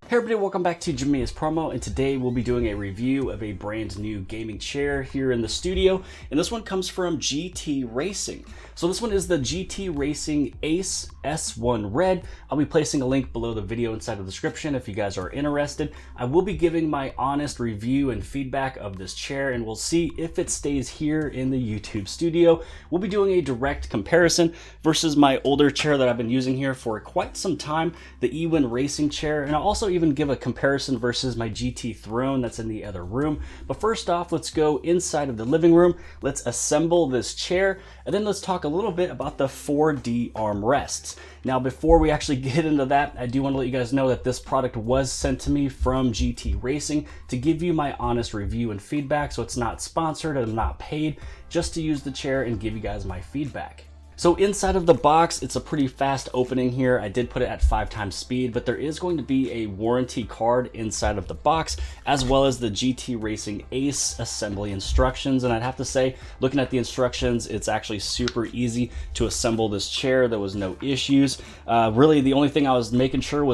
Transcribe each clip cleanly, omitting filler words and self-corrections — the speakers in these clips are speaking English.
Hey everybody, welcome back to JimmyPromo, and today we'll be doing a review of a brand new gaming chair here in the studio, and this one comes from GTRacing. So this one is the GTRacing Ace S1 Red. I'll be placing a link below the video inside the description if you guys are interested. I will be giving my honest review and feedback of this chair, and we'll see if it stays here in the YouTube studio. We'll be doing a direct comparison versus my older chair that I've been using here for quite some time, the Ewin Racing chair, and I'll also even give a comparison versus my GT Throne that's in the other room. But first off, let's go inside of the living room. Let's assemble this chair, and then let's talk a little bit about the 4D armrests. Now, before we actually get into that, I do want to let you guys know that this product was sent to me from GTRacing to give you my honest review and feedback. So it's not sponsored and I'm not paid, just to use the chair and give you guys my feedback. So inside of the box, it's a pretty fast opening here. I did put it at 5x speed, but there is going to be a warranty card inside of the box, as well as the GTRacing Ace assembly instructions. And I'd have to say, looking at the instructions, it's actually super easy to assemble this chair. There was no issues. Really, the only thing I was making sure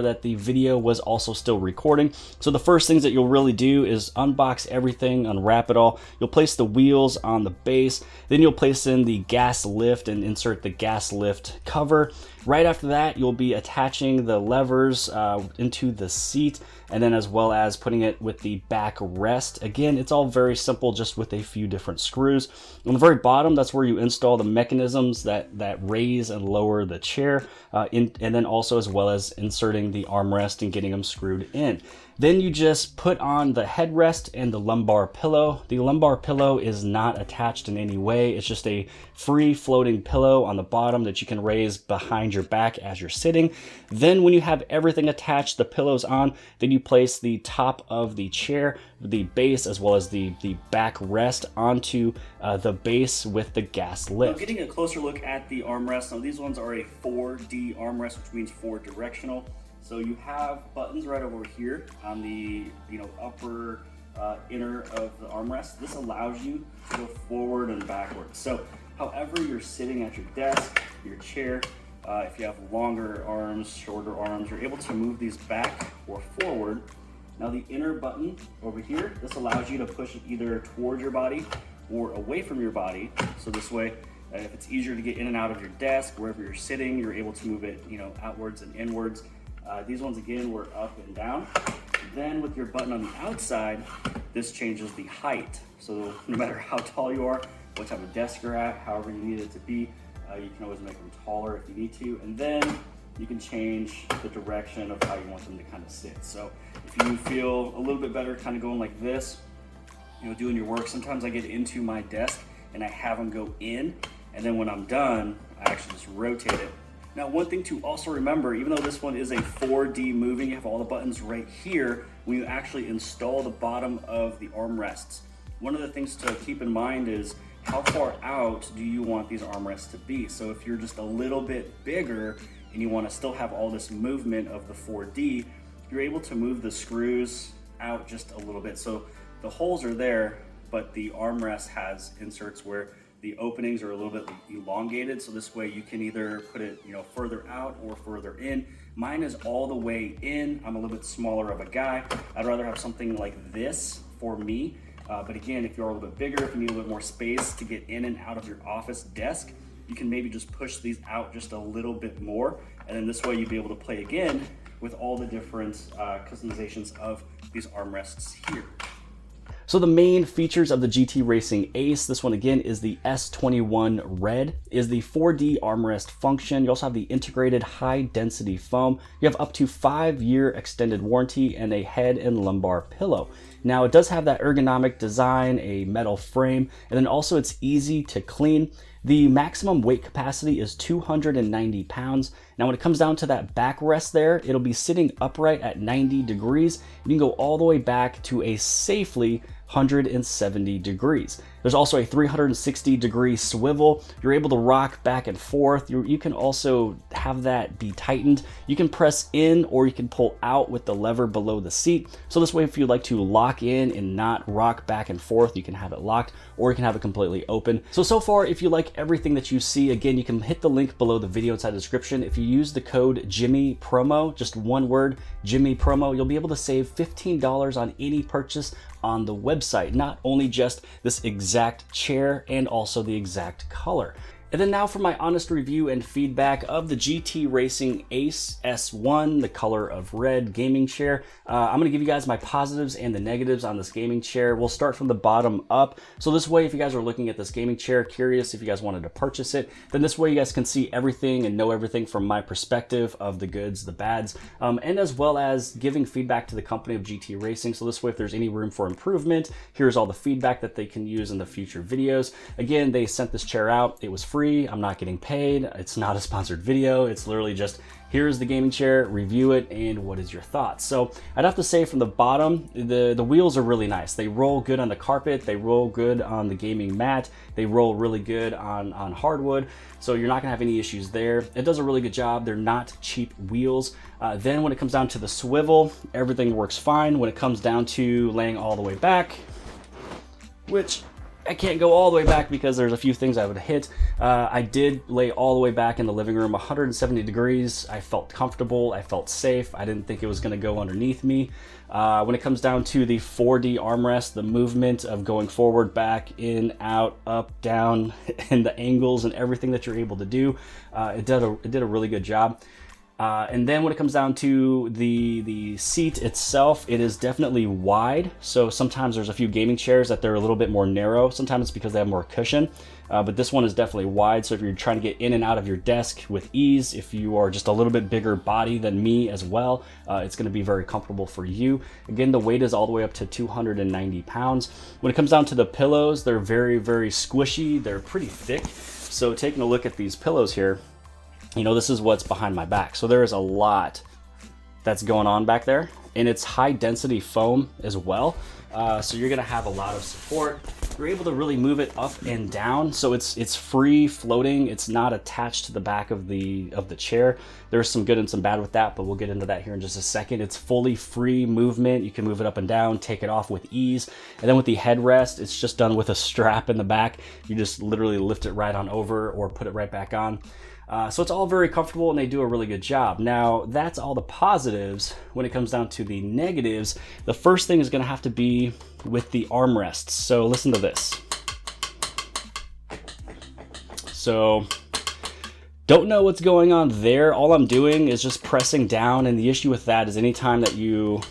that the video was also still recording. So the first things that you'll really do is unbox everything, unwrap it all. You'll place the wheels on the base, then you'll place in the gas lift and insert the gas lift cover. Right after that, you'll be attaching the levers into the seat, and then as well as putting it with the back rest. Again, it's all very simple, just with a few different screws. On the very bottom, that's where you install the mechanisms that raise and lower the chair, and then also as well as inserting the armrest and getting them screwed in. Then you just put on the headrest and the lumbar pillow. The lumbar pillow is not attached in any way. It's just a free floating pillow on the bottom that you can raise behind your back as you're sitting. Then when you have everything attached, the pillows on, then you place the top of the chair, the base, as well as the back rest onto the base with the gas lift. Now, getting a closer look at the armrest. Now, these ones are a 4D armrest, which means 4 directional. So you have buttons right over here on the upper inner of the armrest. This allows you to go forward and backwards. So however you're sitting at your desk, your chair, if you have longer arms, shorter arms, you're able to move these back or forward. Now the inner button over here, this allows you to push it either towards your body or away from your body. So this way, if it's easier to get in and out of your desk, wherever you're sitting, you're able to move it outwards and inwards. These ones again were up and down. Then with your button on the outside, this changes the height. So no matter how tall you are, what type of desk you're at, however you need it to be, you can always make them taller if you need to. And then you can change the direction of how you want them to kind of sit. So if you feel a little bit better kind of going like this, doing your work, sometimes I get into my desk and I have them go in, and then when I'm done, I actually just rotate it. Now, one thing to also remember, even though this one is a 4D moving, you have all the buttons right here, when you actually install the bottom of the armrests. One of the things to keep in mind is how far out do you want these armrests to be? So if you're just a little bit bigger and you want to still have all this movement of the 4D, you're able to move the screws out just a little bit. So the holes are there, but the armrest has inserts where the openings are a little bit elongated, so this way you can either put it further out or further in. Mine is all the way in. I'm a little bit smaller of a guy. I'd rather have something like this for me. But again, if you're a little bit bigger, if you need a little bit more space to get in and out of your office desk, you can maybe just push these out just a little bit more. And then this way you'd be able to play again with all the different customizations of these armrests here. So the main features of the GTRacing Ace, this one again is the S21 Red, is the 4D armrest function. You also have the integrated high density foam. You have up to 5-year extended warranty and a head and lumbar pillow. Now it does have that ergonomic design, a metal frame, and then also it's easy to clean. The maximum weight capacity is 290 pounds. Now when it comes down to that backrest there, it'll be sitting upright at 90 degrees. You can go all the way back to a safely 170 degrees. There's also a 360-degree swivel. You're able to rock back and forth. You can also have that be tightened. You can press in or you can pull out with the lever below the seat. So this way, if you'd like to lock in and not rock back and forth, you can have it locked, or you can have it completely open. So far, if you like everything that you see, again, you can hit the link below the video inside the description. If you use the code JimmyPromo, just one word, JimmyPromo, you'll be able to save $15 on any purchase on the website. Not only just this exact chair and also the exact color. And then now for my honest review and feedback of the GTRacing Ace S1, the color of red gaming chair. I'm gonna give you guys my positives and the negatives on this gaming chair. We'll start from the bottom up. So this way, if you guys are looking at this gaming chair, curious if you guys wanted to purchase it, then this way you guys can see everything and know everything from my perspective of the goods, the bads, and as well as giving feedback to the company of GTRacing. So this way, if there's any room for improvement, here's all the feedback that they can use in the future videos. Again, they sent this chair out. It was free. I'm not getting paid. It's not a sponsored video. It's literally just, here's the gaming chair, review it, and what is your thoughts? So I'd have to say from the bottom, the wheels are really nice. They roll good on the carpet. They roll good on the gaming mat. They roll really good on hardwood. So you're not gonna have any issues there. It does a really good job. They're not cheap wheels. Then when it comes down to the swivel, everything works fine. When it comes down to laying all the way back, which I can't go all the way back because there's a few things I would hit. I did lay all the way back in the living room, 170 degrees. I felt comfortable, I felt safe. I didn't think it was gonna go underneath me. When it comes down to the 4D armrest, the movement of going forward, back, in, out, up, down, and the angles and everything that you're able to do, it did a really good job. And then when it comes down to the seat itself, it is definitely wide. So sometimes there's a few gaming chairs that they're a little bit more narrow. Sometimes it's because they have more cushion, but this one is definitely wide. So if you're trying to get in and out of your desk with ease, if you are just a little bit bigger body than me as well, it's gonna be very comfortable for you. Again, the weight is all the way up to 290 pounds. When it comes down to the pillows, they're very, very squishy. They're pretty thick. So taking a look at these pillows here, you know, this is what's behind my back. So there is a lot that's going on back there, and it's high density foam as well. So you're gonna have a lot of support. You're able to really move it up and down. So it's free floating. It's not attached to the back of the chair. There's some good and some bad with that, but we'll get into that here in just a second. It's fully free movement. You can move it up and down, take it off with ease. And then with the headrest, it's just done with a strap in the back. You just literally lift it right on over or put it right back on. So it's all very comfortable and they do a really good job. Now, that's all the positives. When it comes down to the negatives, the first thing is gonna have to be with the armrests. So listen to this. So, don't know what's going on there. All I'm doing is just pressing down, and the issue with that is anytime that you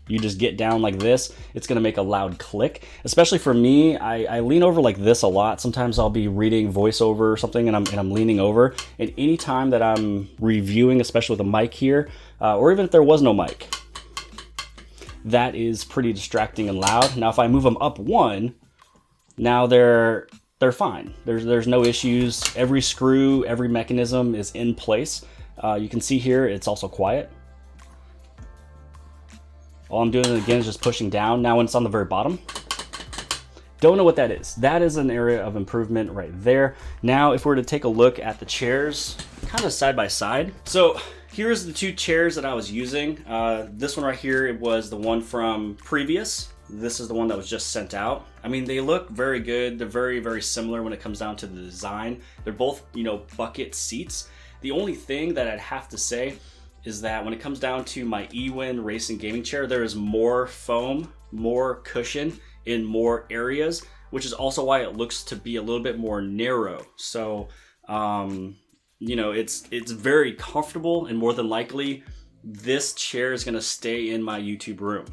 just get down like this, it's gonna make a loud click. Especially for me, I lean over like this a lot. Sometimes I'll be reading voiceover or something and I'm leaning over. And anytime that I'm reviewing, especially with a mic here, or even if there was no mic, that is pretty distracting and loud. Now, if I move them up one, now they're fine. There's no issues. Every screw, every mechanism is in place. You can see here, it's also quiet. All I'm doing again is just pushing down. Now when it's on the very bottom, don't know what that is. That is an area of improvement right there. Now if we're to take a look at the chairs, kind of side by side. So here's the two chairs that I was using. This one right here, it was the one from previous. This is the one that was just sent out. I mean, they look very good. They're very, very similar when it comes down to the design. They're both, you know, bucket seats. The only thing that I'd have to say is that when it comes down to my eWin racing gaming chair, there is more foam, more cushion in more areas, which is also why it looks to be a little bit more narrow. So, you know, it's very comfortable, and more than likely, this chair is gonna stay in my YouTube room.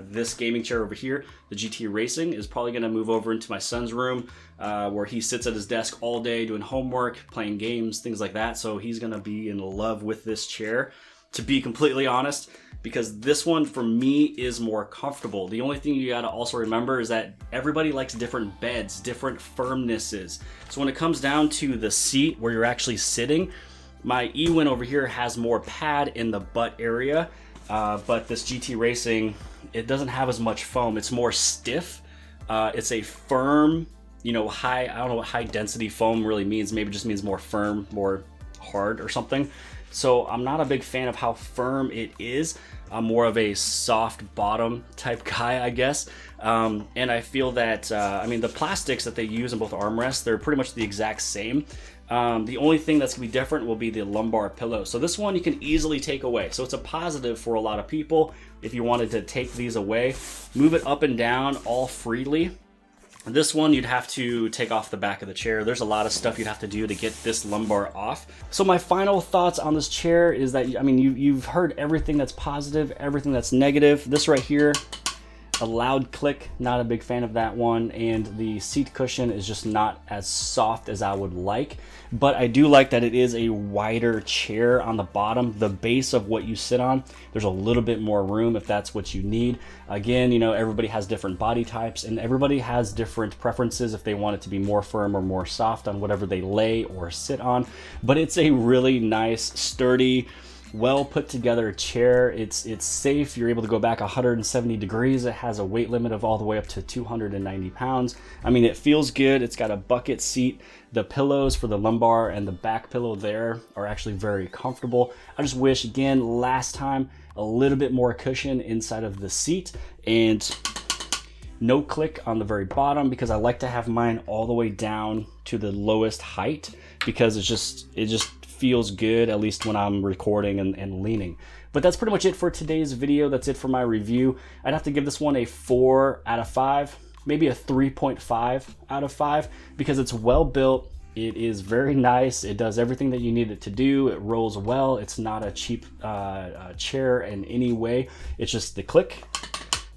This gaming chair over here, the GTRacing, is probably gonna move over into my son's room, where he sits at his desk all day doing homework, playing games, things like that. So he's gonna be in love with this chair, to be completely honest, because this one for me is more comfortable. The only thing you gotta also remember is that everybody likes different beds, different firmnesses. So when it comes down to the seat where you're actually sitting, my eWin over here has more pad in the butt area, but this GTRacing it doesn't have as much foam. It's more stiff. It's a firm, you know, high, I don't know what high density foam really means. Maybe it just means more firm, more hard or something. So I'm not a big fan of how firm it is. I'm more of a soft bottom type guy, I guess. And I feel that, I mean, the plastics that they use in both armrests, they're pretty much the exact same. The only thing that's gonna be different will be the lumbar pillow. So this one you can easily take away. So it's a positive for a lot of people. If you wanted to take these away, move it up and down all freely. This one you'd have to take off the back of the chair. There's a lot of stuff you'd have to do to get this lumbar off. So my final thoughts on this chair is that, I mean, you've heard everything that's positive, everything that's negative. This right here, a loud click, not a big fan of that one, and the seat cushion is just not as soft as I would like, but I do like that it is a wider chair on the bottom. The base of what you sit on, there's a little bit more room if that's what you need. Again, you know, everybody has different body types and everybody has different preferences if they want it to be more firm or more soft on whatever they lay or sit on, but it's a really nice, sturdy, well put together chair. It's safe. You're able to go back 170 degrees. It has a weight limit of all the way up to 290 pounds. I mean, it feels good. It's got a bucket seat. The pillows for the lumbar and the back pillow there are actually very comfortable. I just wish, again, last time, a little bit more cushion inside of the seat and no click on the very bottom, because I like to have mine all the way down to the lowest height, because it just feels good, at least when I'm recording and leaning. But that's pretty much it for today's video. That's it for my review. I'd have to give this one a 4 out of 5, maybe a 3.5 out of 5, because it's well built. It is very nice. It does everything that you need it to do. It rolls well. It's not a cheap chair in any way. It's just the click.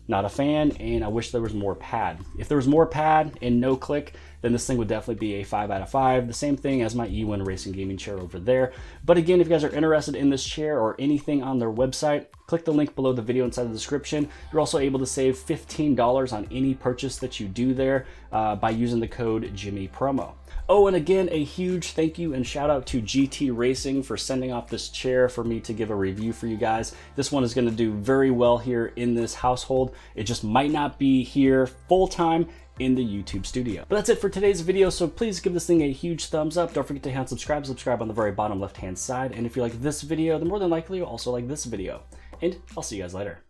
Not a fan, and I wish there was more pad. If there was more pad and no click, then this thing would definitely be a 5 out of 5. The same thing as my E1 Racing gaming chair over there. But again, if you guys are interested in this chair or anything on their website, click the link below the video inside the description. You're also able to save $15 on any purchase that you do there by using the code JimmyPromo. Oh, and again, a huge thank you and shout out to GTRacing for sending off this chair for me to give a review for you guys. This one is going to do very well here in this household. It just might not be here full time in the YouTube studio. But that's it for today's video, so please give this thing a huge thumbs up. Don't forget to hit subscribe on the very bottom left hand side. And if you like this video, then more than likely you'll also like this video. And I'll see you guys later.